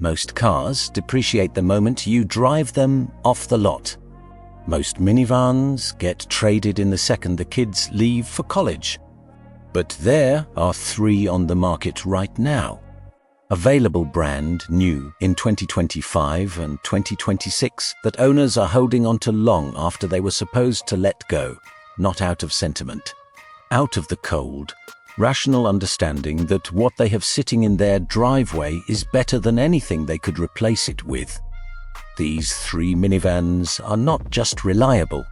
Most cars depreciate the moment you drive them off the lot. Most minivans get traded in the second the kids leave for college. But there are 3 on the market right now. Available brand new in 2025 and 2026 that owners are holding on to long after they were supposed to let go, not out of sentiment. Out of the cold, rational understanding that what they have sitting in their driveway is better than anything they could replace it with. These 3 minivans are not just reliable.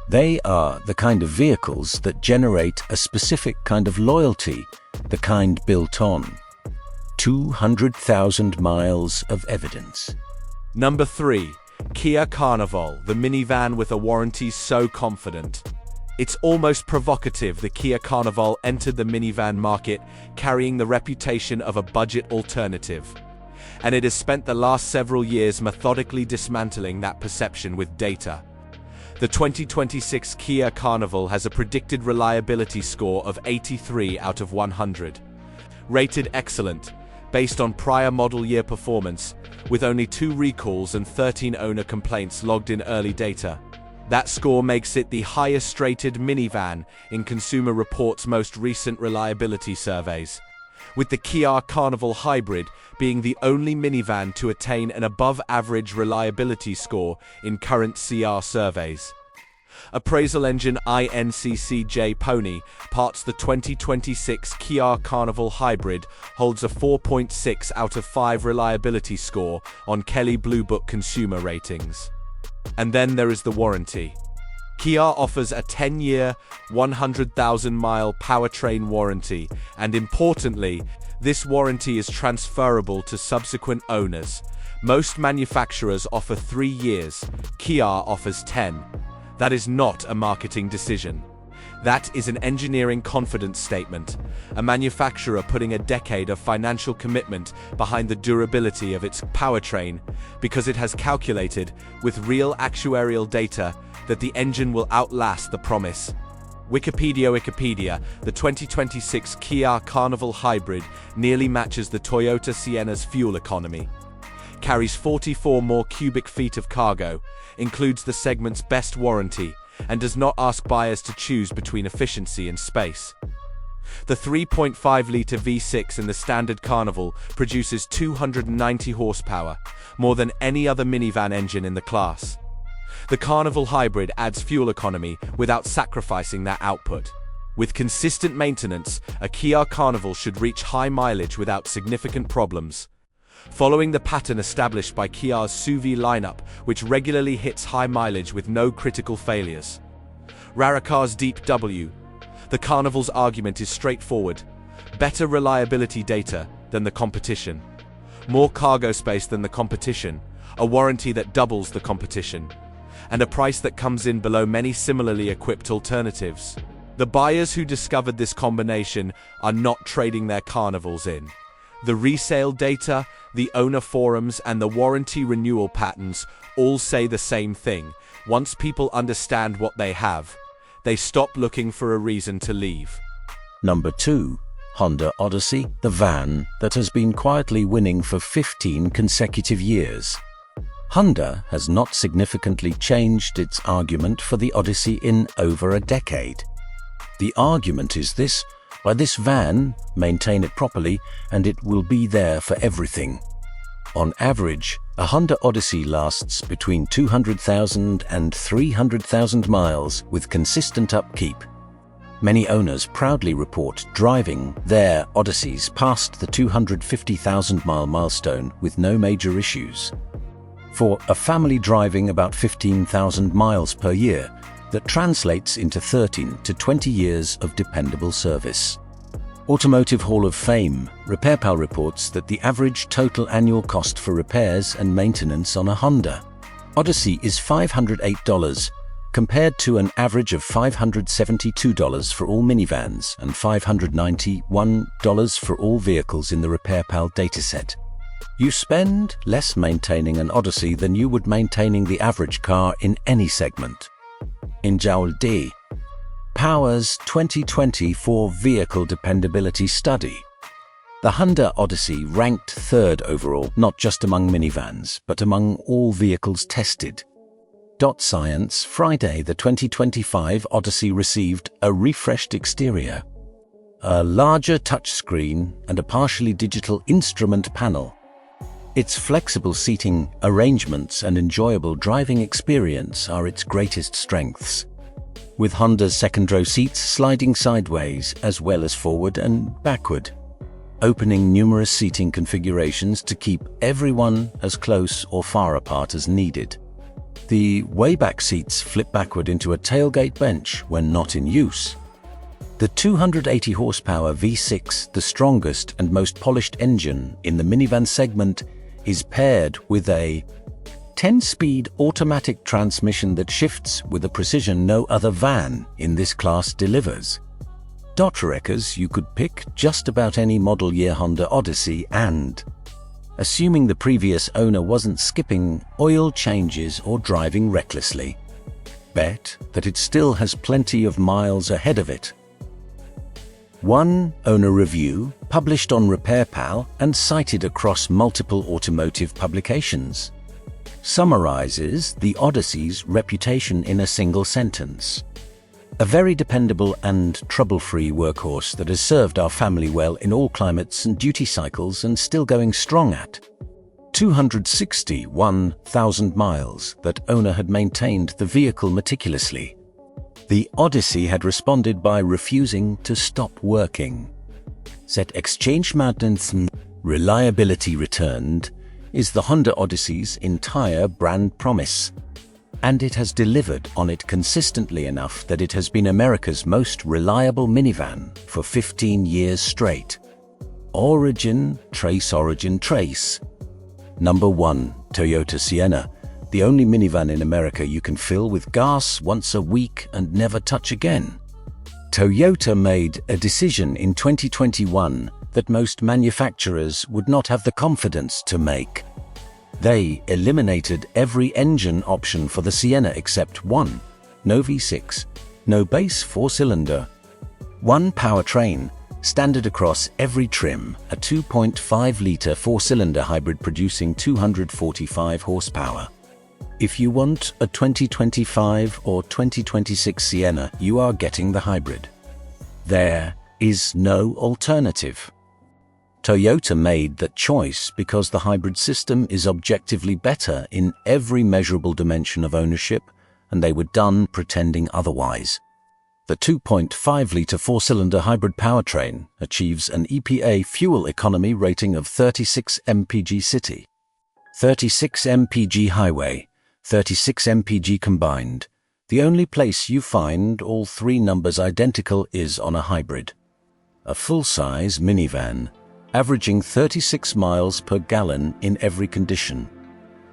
They are the kind of vehicles that generate a specific kind of loyalty, the kind built on 200,000 miles of evidence. Number 3. Kia Carnival, the minivan with a warranty so confident. It's almost provocative the Kia Carnival entered the minivan market carrying the reputation of a budget alternative. And it has spent the last several years methodically dismantling that perception with data. The 2026 Kia Carnival has a predicted reliability score of 83 out of 100. Rated excellent, based on prior model year performance, with only 2 recalls and 13 owner complaints logged in early data. That score makes it the highest rated minivan in Consumer Reports' most recent reliability surveys, with the Kia Carnival Hybrid being the only minivan to attain an above-average reliability score in current CR surveys. Appraisal engine INCCJ Pony Parts the 2026 Kia Carnival Hybrid holds a 4.6 out of 5 reliability score on Kelley Blue Book consumer ratings. And then there is the warranty. Kia offers a 10-year, 100,000-mile powertrain warranty, and importantly, this warranty is transferable to subsequent owners. Most manufacturers offer 3 years, Kia offers 10. That is not a marketing decision. That is an engineering confidence statement, a manufacturer putting a decade of financial commitment behind the durability of its powertrain because it has calculated, with real actuarial data, that the engine will outlast the promise. Wikipedia, the 2026 Kia Carnival Hybrid nearly matches the Toyota Sienna's fuel economy. Carries 44 more cubic feet of cargo, includes the segment's best warranty, and does not ask buyers to choose between efficiency and space. The 3.5-litre V6 in the standard Carnival produces 290 horsepower, more than any other minivan engine in the class. The Carnival Hybrid adds fuel economy without sacrificing that output. With consistent maintenance, a Kia Carnival should reach high mileage without significant problems. Following the pattern established by Kia's SUV lineup, which regularly hits high mileage with no critical failures. Raricar's Deep W. The Carnival's argument is straightforward. Better reliability data than the competition. More cargo space than the competition. A warranty that doubles the competition. And a price that comes in below many similarly equipped alternatives. The buyers who discovered this combination are not trading their Carnivals in. The resale data, the owner forums, and the warranty renewal patterns all say the same thing. Once people understand what they have, they stop looking for a reason to leave. Number 2. Honda Odyssey, the van that has been quietly winning for 15 consecutive years. Honda has not significantly changed its argument for the Odyssey in over a decade. The argument is this: buy this van, maintain it properly, and it will be there for everything. On average, a Honda Odyssey lasts between 200,000 and 300,000 miles with consistent upkeep. Many owners proudly report driving their Odysseys past the 250,000-mile milestone with no major issues. For a family driving about 15,000 miles per year, that translates into 13 to 20 years of dependable service. Automotive Hall of Fame RepairPal reports that the average total annual cost for repairs and maintenance on a Honda Odyssey is $508, compared to an average of $572 for all minivans and $591 for all vehicles in the RepairPal dataset. You spend less maintaining an Odyssey than you would maintaining the average car in any segment. In Joule D. Power's 2024 Vehicle Dependability Study. The Honda Odyssey ranked third overall, not just among minivans, but among all vehicles tested. Science, Friday, the 2025 Odyssey received a refreshed exterior, a larger touchscreen, and a partially digital instrument panel. Its flexible seating arrangements and enjoyable driving experience are its greatest strengths, with Honda's second-row seats sliding sideways as well as forward and backward, opening numerous seating configurations to keep everyone as close or far apart as needed. The way-back seats flip backward into a tailgate bench when not in use. The 280 horsepower V6, the strongest and most polished engine in the minivan segment, is paired with a 10-speed automatic transmission that shifts with a precision no other van in this class delivers. Wreckers, you could pick just about any model year Honda Odyssey and, assuming the previous owner wasn't skipping oil changes or driving recklessly, bet that it still has plenty of miles ahead of it. One owner review, published on RepairPal and cited across multiple automotive publications, summarizes the Odyssey's reputation in a single sentence. A very dependable and trouble-free workhorse that has served our family well in all climates and duty cycles and still going strong at 261,000 miles. That owner had maintained the vehicle meticulously. The Odyssey had responded by refusing to stop working. Set exchange maintenance reliability returned is the Honda Odyssey's entire brand promise, and it has delivered on it consistently enough that it has been America's most reliable minivan for 15 years straight. Origin, trace. Number 1, Toyota Sienna, the only minivan in America you can fill with gas once a week and never touch again. Toyota made a decision in 2021 that most manufacturers would not have the confidence to make. They eliminated every engine option for the Sienna except one: no V6, no base 4-cylinder, one powertrain, standard across every trim, a 2.5-litre 4-cylinder hybrid producing 245 horsepower. If you want a 2025 or 2026 Sienna, you are getting the hybrid. There is no alternative. Toyota made that choice because the hybrid system is objectively better in every measurable dimension of ownership, and they were done pretending otherwise. The 2.5-litre 4-cylinder hybrid powertrain achieves an EPA fuel economy rating of 36 mpg city, 36 mpg highway, 36 mpg combined. The only place you find all three numbers identical is on a hybrid. A full-size minivan, averaging 36 miles per gallon in every condition.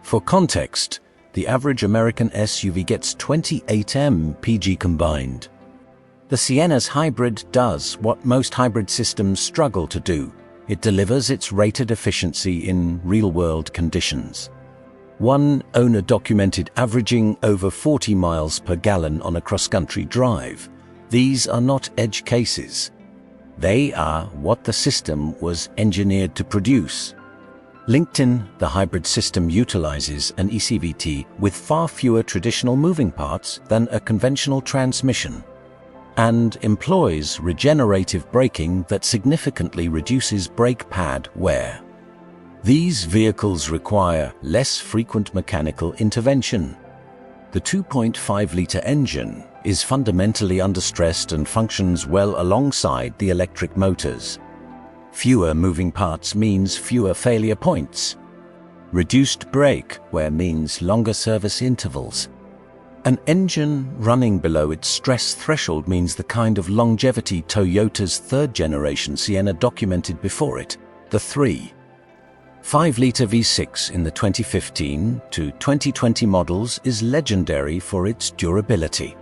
For context, the average American SUV gets 28 mpg combined. The Sienna's hybrid does what most hybrid systems struggle to do. It delivers its rated efficiency in real-world conditions. One owner documented averaging over 40 miles per gallon on a cross-country drive. These are not edge cases. They are what the system was engineered to produce. LinkedIn, the hybrid system utilizes an ECVT with far fewer traditional moving parts than a conventional transmission, and employs regenerative braking that significantly reduces brake pad wear. These vehicles require less frequent mechanical intervention. The 2.5-litre engine is fundamentally understressed and functions well alongside the electric motors. Fewer moving parts means fewer failure points. Reduced brake wear means longer service intervals. An engine running below its stress threshold means the kind of longevity Toyota's third-generation Sienna documented before it. The 3.5-litre V6 in the 2015 to 2020 models is legendary for its durability.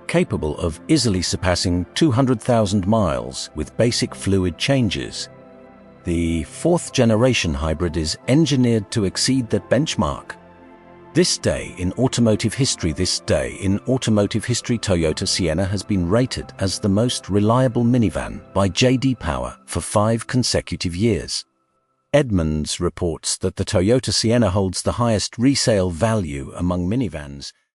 Capable of easily surpassing 200,000 miles with basic fluid changes, the fourth-generation hybrid is engineered to exceed that benchmark. This day in automotive history, Toyota Sienna has been rated as the most reliable minivan by J.D. Power for 5 consecutive years. Edmunds reports that the Toyota Sienna holds the highest resale value among minivans.